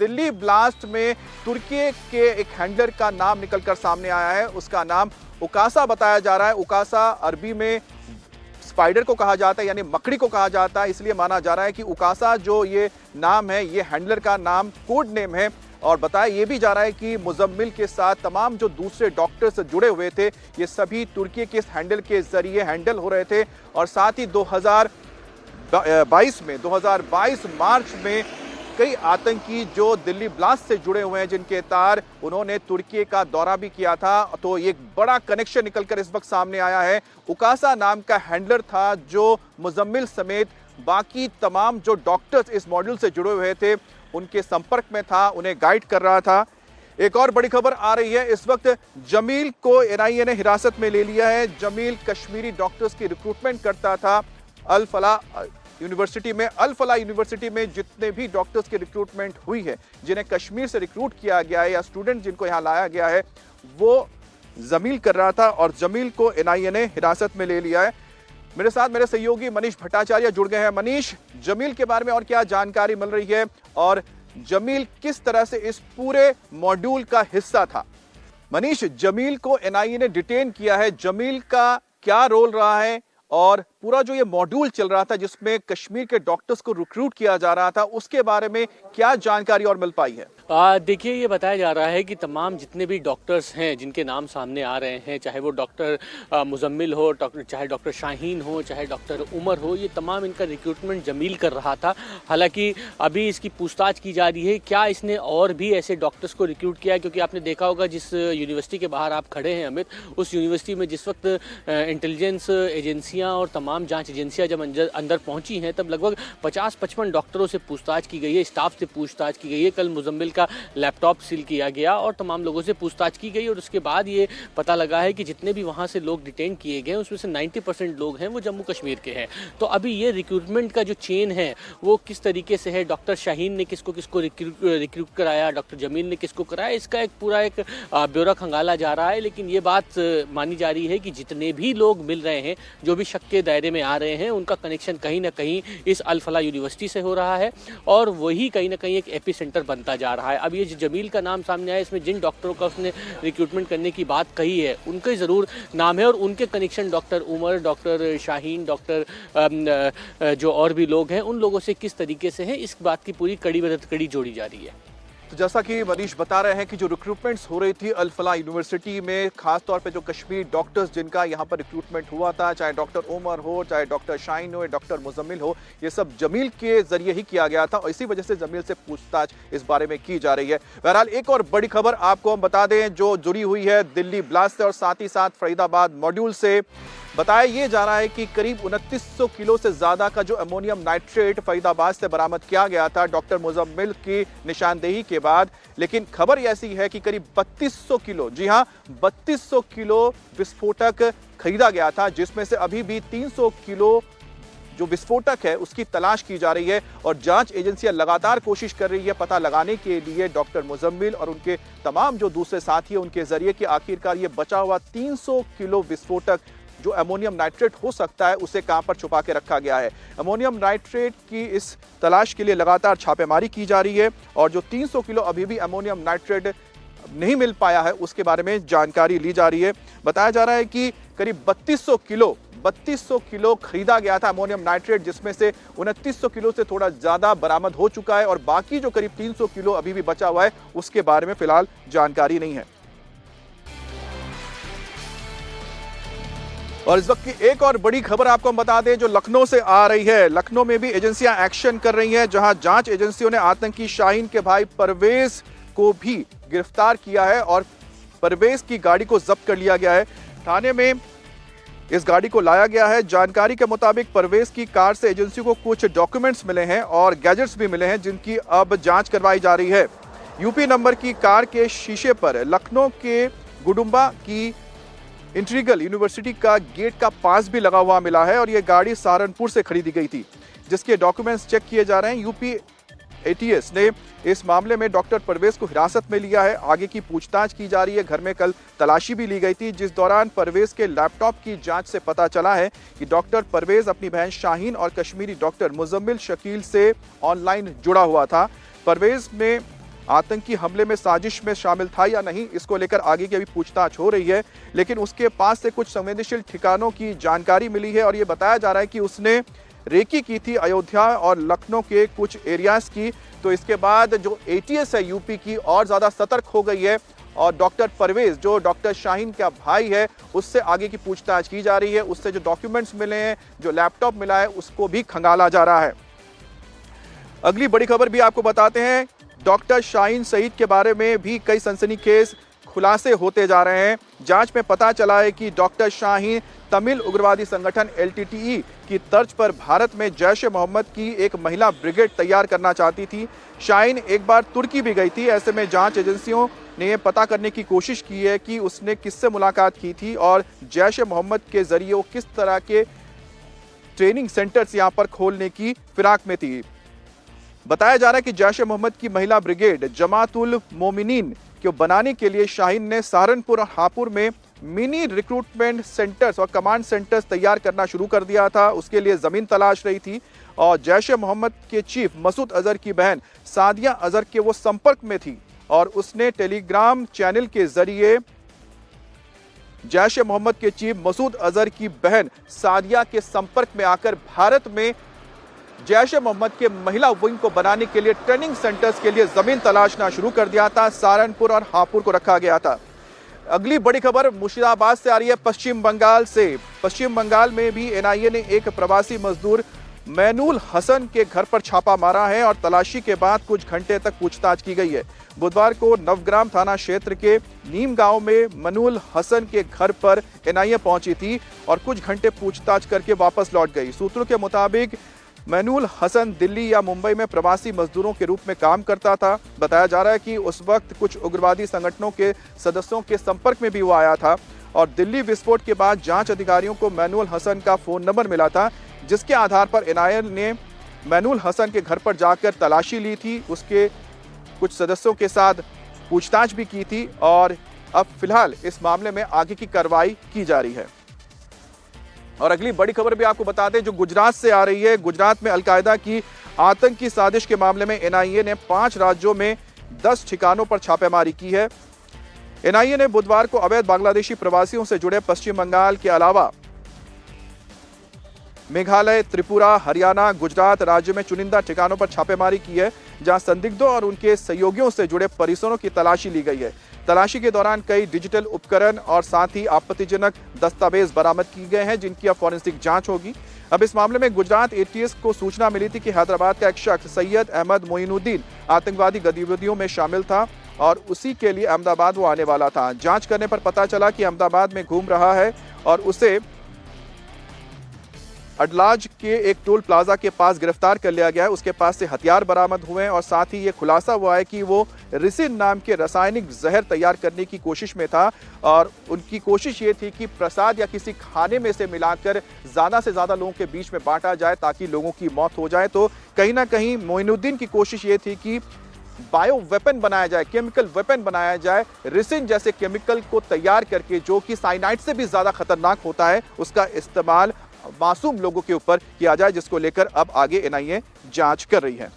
Delhi blast में तुर्की के एक हैंडलर का नाम निकलकर सामने आया है। उसका नाम उकासा बताया जा रहा है। उकासा अरबी में स्पाइडर को कहा जाता है, यानी मकड़ी को कहा जाता है, इसलिए माना जा रहा है कि उकासा जो ये नाम है, ये हैंडलर का नाम कोड नेम है। और बताया ये भी जा रहा है कि मुजम्मिल के साथ तमाम जो दूसरे डॉक्टर्स जुड़े हुए थे, ये सभी तुर्की के इस हैंडल के जरिए हैंडल हो रहे थे। और साथ ही 2022 मार्च में कई आतंकी जो दिल्ली ब्लास्ट से जुड़े हुए हैं, जिनके तार उन्होंने तुर्की का दौरा भी किया था। तो एक बड़ा कनेक्शन निकलकर इस वक्त सामने आया है। उकासा नाम का हैंडलर था जो मुजम्मिल समेत बाकी तमाम जो डॉक्टर्स इस मॉड्यूल से जुड़े हुए थे उनके संपर्क में था, उन्हें गाइड कर रहा था। एक और बड़ी खबर आ रही है, इस वक्त जमील को एनआईए ने हिरासत में ले लिया है। जमील कश्मीरी डॉक्टर्स की रिक्रूटमेंट करता था अल फलाह यूनिवर्सिटी में। अल फलाह यूनिवर्सिटी में जितने भी डॉक्टर्स की रिक्रूटमेंट हुई है, जिन्हें कश्मीर से रिक्रूट किया गया है या स्टूडेंट जिनको यहाँ लाया गया है, वो जमील कर रहा था और जमील को एनआईए ने हिरासत में ले लिया है। मेरे साथ मेरे सहयोगी मनीष भट्टाचार्य जुड़ गए हैं। मनीष, जमील के बारे में और क्या जानकारी मिल रही है और जमील किस तरह से इस पूरे मॉड्यूल का हिस्सा था? मनीष, जमील को एनआईए ने डिटेन किया है, जमील का क्या रोल रहा है और पूरा जो ये मॉड्यूल चल रहा था जिसमें कश्मीर के डॉक्टर्स को रिक्रूट किया जा रहा था, उसके बारे में क्या जानकारी और मिल पाई है? देखिए, ये बताया जा रहा है कि तमाम जितने भी डॉक्टर्स हैं जिनके नाम सामने आ रहे हैं, चाहे वो डॉक्टर मुजम्मिल हो, चाहे डॉक्टर शाहीन हो, चाहे डॉक्टर उमर हो, ये तमाम इनका रिक्रूटमेंट जमील कर रहा था। हालांकि अभी इसकी पूछताछ की जा रही है, क्या इसने और भी ऐसे डॉक्टर्स को रिक्रूट किया है? क्योंकि आपने देखा होगा जिस यूनिवर्सिटी के बाहर आप खड़े हैं अमित, उस यूनिवर्सिटी में जिस वक्त इंटेलिजेंस एजेंसियाँ और तमाम जाँच एजेंसियाँ जब अंदर पहुँची हैं, तब लगभग 50-55 डॉक्टरों से पूछताछ की गई है, स्टाफ से पूछताछ की गई है। कल मुजम्मिल का लैपटॉप सील किया गया और तमाम लोगों से पूछताछ की गई और उसके बाद ये पता लगा है कि जितने भी वहाँ से लोग डिटेन किए गए उसमें से 90% लोग हैं वो जम्मू कश्मीर के हैं। तो अभी ये रिक्रूटमेंट का जो चेन है वो किस तरीके से है, डॉक्टर शाहीन ने किसको किसको रिक्रूट कराया, डॉक्टर जमील ने किसको कराया, इसका एक पूरा एक ब्यौरा खंगाला जा रहा है। लेकिन ये बात मानी जा रही है कि जितने भी लोग मिल रहे हैं, जो भी शक के दायरे में आ रहे हैं, उनका कनेक्शन कहीं ना कहीं इस अल फलाह यूनिवर्सिटी से हो रहा है और वही कहीं ना कहीं एक एपी सेंटर बनता जा रहा है। अब ये जो जमील का नाम सामने आया, इसमें जिन डॉक्टरों का उसने रिक्रूटमेंट करने की बात कही है उनके ज़रूर नाम है और उनके connection doctor Umar, doctor Shaheen, doctor जो और भी लोग हैं, उन लोगों से किस तरीके से है, इस बात की पूरी कड़ी जोड़ी जा रही है। तो जैसा कि मनीष बता रहे हैं कि जो रिक्रूटमेंट्स हो रही थी अल फलाह यूनिवर्सिटी में, खासतौर पे जो कश्मीर डॉक्टर्स जिनका यहाँ पर रिक्रूटमेंट हुआ था, चाहे डॉक्टर उमर हो, चाहे डॉक्टर शाहीन हो, डॉक्टर मुजम्मिल हो, ये सब जमील के जरिए ही किया गया था और इसी वजह से जमील से पूछताछ इस बारे में की जा रही है। बहरहाल एक और बड़ी खबर आपको हम बता दें जो जुड़ी हुई है दिल्ली ब्लास्ट से और साथ ही साथ फरीदाबाद मॉड्यूल से। बताया ये जा रहा है कि करीब 2900 किलो से ज्यादा का जो अमोनियम नाइट्रेट फरीदाबाद से बरामद किया गया था डॉक्टर मुजम्मिल की निशानदेही के बाद। लेकिन खबर ऐसी है कि करीब 3200 किलो, जी हां 3200 किलो विस्फोटक खरीदा गया था, जिसमें से अभी भी 300 किलो जो विस्फोटक है उसकी तलाश की जा रही है और जांच एजेंसियां लगातार कोशिश कर रही है पता लगाने के लिए डॉक्टर मुजम्मिल और उनके तमाम जो दूसरे साथी हैं उनके जरिए कि आखिरकार ये बचा हुआ 300 किलो विस्फोटक जो अमोनियम नाइट्रेट हो सकता है उसे कहां पर छुपा के रखा गया है। अमोनियम नाइट्रेट की इस तलाश के लिए लगातार छापेमारी की जा रही है और जो 300 किलो अभी भी अमोनियम नाइट्रेट नहीं मिल पाया है उसके बारे में जानकारी ली जा रही है। बताया जा रहा है कि करीब 3200 किलो खरीदा गया था अमोनियम नाइट्रेट, जिसमें से 2900 किलो से थोड़ा ज्यादा बरामद हो चुका है और बाकी जो करीब 300 किलो अभी भी बचा हुआ है उसके बारे में फिलहाल जानकारी नहीं है। और इस वक्त की एक और बड़ी खबर आपको हम बता दें जो लखनऊ से आ रही है। लखनऊ में भी एजेंसियां एक्शन कर रही हैं, जहां जांच एजेंसियों ने आतंकी शाहीन के भाई परवेज को भी गिरफ्तार किया है और परवेज की गाड़ी को जब्त कर लिया गया है। थाने में इस गाड़ी को लाया गया है। जानकारी के मुताबिक परवेज की कार से एजेंसी को कुछ डॉक्यूमेंट्स मिले हैं और गैजेट्स भी मिले हैं जिनकी अब जांच करवाई जा रही है। यूपी नंबर की कार के शीशे पर लखनऊ के गुडुम्बा की इंटीग्रल यूनिवर्सिटी का गेट का पास भी लगा हुआ मिला है और यह गाड़ी सहारनपुर से खरीदी गई थी, जिसके डॉक्यूमेंट्स चेक किए जा रहे हैं। यूपी एटीएस ने इस मामले में डॉक्टर परवेज को हिरासत में लिया है। आगे की पूछताछ की जा रही है। घर में कल तलाशी भी ली गई थी, जिस दौरान परवेज के लैपटॉप की जांच से पता चला है कि डॉक्टर परवेज अपनी बहन शाहीन और कश्मीरी डॉक्टर मुजम्मिल शकील से ऑनलाइन जुड़ा हुआ था। परवेज में आतंकी हमले में साजिश में शामिल था या नहीं, इसको लेकर आगे की अभी पूछताछ हो रही है। लेकिन उसके पास से कुछ संवेदनशील ठिकानों की जानकारी मिली है और ये बताया जा रहा है कि उसने रेकी की थी अयोध्या और लखनऊ के कुछ एरियाज की। तो इसके बाद जो एटीएस है यूपी की और ज़्यादा सतर्क हो गई है और डॉक्टर परवेज जो डॉक्टर शाहीन का भाई है उससे आगे की पूछताछ की जा रही है। उससे जो डॉक्यूमेंट्स मिले हैं, जो लैपटॉप मिला है, उसको भी खंगाला जा रहा है। अगली बड़ी खबर भी आपको बताते हैं, डॉक्टर शाहीन शहीद के बारे में भी कई सनसनीखेज खुलासे होते जा रहे हैं। जांच में पता चला है कि डॉक्टर शाहीन तमिल उग्रवादी संगठन एलटीटीई की तर्ज पर भारत में जैश ए मोहम्मद की एक महिला ब्रिगेड तैयार करना चाहती थी। शाहीन एक बार तुर्की भी गई थी। ऐसे में जांच एजेंसियों ने यह पता करने की कोशिश की है कि उसने किससे मुलाकात की थी और जैश ए मोहम्मद के जरिए वो किस तरह के ट्रेनिंग सेंटर्स यहां पर खोलने की फिराक में थी। बताया जा रहा है कि जैश ए मोहम्मद की महिला ब्रिगेड जमातुल मोमिनीन को बनाने के लिए शाहीन ने सहारनपुर और हापुड़ में मिनी रिक्रूटमेंट सेंटर्स और कमांड सेंटर्स तैयार करना शुरू कर दिया था। उसके लिए जमीन तलाश रही थी और जैश ए मोहम्मद के चीफ मसूद अजहर की बहन सादिया अजहर के वो संपर्क में थी और उसने टेलीग्राम चैनल के जरिए जैश ए मोहम्मद के चीफ मसूद अजहर की बहन सादिया के संपर्क में आकर भारत में जैश ए मोहम्मद के महिला विंग को बनाने के लिए ट्रेनिंग सेंटर्स के लिए जमीन तलाशना शुरू कर दिया था। सहारनपुर और हापुड़ को रखा गया था। अगली बड़ी खबर मुर्शिदाबाद से आ रही है, पश्चिम बंगाल से। पश्चिम बंगाल में भी एनआईए ने एक प्रवासी मजदूर मैनुल हसन के घर पर छापा मारा है और तलाशी के बाद कुछ घंटे तक पूछताछ की गई है। बुधवार को नवग्राम थाना क्षेत्र के नीम गांव में मनुल हसन के घर पर एनआईए पहुंची थी और कुछ घंटे पूछताछ करके वापस लौट गई। सूत्रों के मुताबिक मैनुल हसन दिल्ली या मुंबई में प्रवासी मजदूरों के रूप में काम करता था। बताया जा रहा है कि उस वक्त कुछ उग्रवादी संगठनों के सदस्यों के संपर्क में भी वो आया था और दिल्ली विस्फोट के बाद जांच अधिकारियों को मैनुल हसन का फोन नंबर मिला था, जिसके आधार पर एनआईए ने मैनुल हसन के घर पर जाकर तलाशी ली थी, उसके कुछ सदस्यों के साथ पूछताछ भी की थी और अब फिलहाल इस मामले में आगे की कार्रवाई की जा रही है। और अगली बड़ी खबर भी आपको बता दें जो गुजरात से आ रही है। गुजरात में अलकायदा की आतंकी साजिश के मामले में एनआईए ने 5 राज्यों में 10 ठिकानों पर छापेमारी की है। एनआईए ने बुधवार को अवैध बांग्लादेशी प्रवासियों से जुड़े पश्चिम बंगाल के अलावा मेघालय, त्रिपुरा, हरियाणा, गुजरात राज्य में चुनिंदा ठिकानों पर छापेमारी की है, जहां संदिग्धों और उनके सहयोगियों से जुड़े परिसरों की तलाशी ली गई है। तलाशी के दौरान कई डिजिटल उपकरण और साथ ही आपत्तिजनक दस्तावेज बरामद किए गए हैं, जिनकी अब फॉरेंसिक जांच होगी। अब इस मामले में गुजरात एटीएस को सूचना मिली थी कि हैदराबाद का एक शख्स सैयद अहमद मोइनुद्दीन आतंकवादी गतिविधियों में शामिल था और उसी के लिए अहमदाबाद वो आने वाला था। जांच करने पर पता चला कि अहमदाबाद में घूम रहा है और उसे अडलाज के एक टोल प्लाजा के पास गिरफ्तार कर लिया गया है। उसके पास से हथियार बरामद हुए हैं और साथ ही ये खुलासा हुआ है कि वो रिसिन नाम के रासायनिक जहर तैयार करने की कोशिश में था और उनकी कोशिश ये थी कि प्रसाद या किसी खाने में से मिलाकर ज़्यादा से ज़्यादा लोगों के बीच में बांटा जाए ताकि लोगों की मौत हो जाए। तो कहीं ना कहीं मोइनुद्दीन की कोशिश ये थी कि बायो वेपन बनाया जाए, केमिकल वेपन बनाया जाए, रिसिन जैसे केमिकल को तैयार करके जो कि साइनाइड से भी ज़्यादा खतरनाक होता है, उसका इस्तेमाल मासूम लोगों के ऊपर किया जाए, जिसको लेकर अब आगे एनआईए जांच कर रही है।